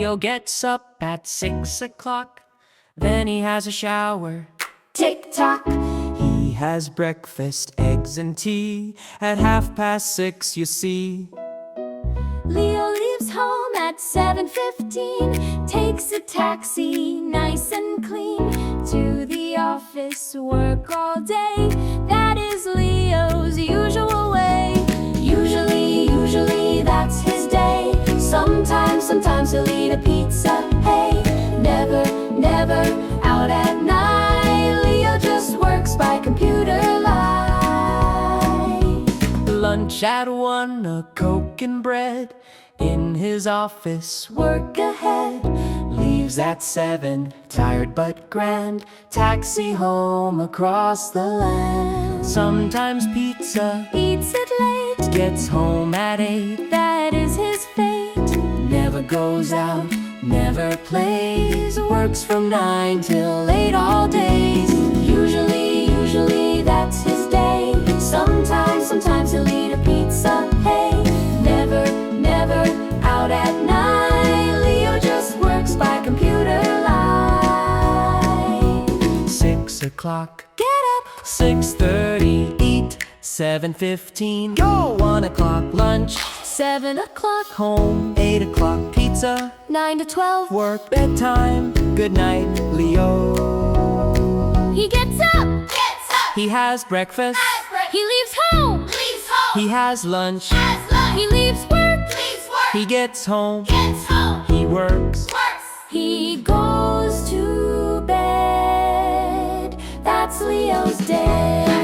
Leo gets up at 6 o'clock. Then he has a shower. Tick-tock. He has breakfast, eggs and tea. At 6:30, you see. Leo leaves home at 7:15. Takes a taxi, nice and clean, to the office, work all day. That is Leo's usual way. Usually that's his day. Sometimes he'll eat a pizza. Hey, never out at night. Leo just works by computer light. Lunch at 1, a Coke and bread. In his office, Work ahead. leaves at 7, tired but grand. Taxi home across the land. Sometimes pizza, Eats it late. gets home at 8. That is his fate. Never goes out, never plays. Works from 9 till 8 all days. Usually that's his day. Sometimes he'll eat a pizza. Hey, never out at night. Leo just works by computer light. 6 o'clock, Get up. 6:30, eat. 7:15, go. 1 o'clock, lunch. 7 o'clock. Home, 8 o'clock, pizza. 9 to 12. Work, bedtime, good night, Leo. He gets up. He has breakfast, He leaves home. he has lunch, He leaves work. he gets home, he works. He goes to bed. That's Leo's day.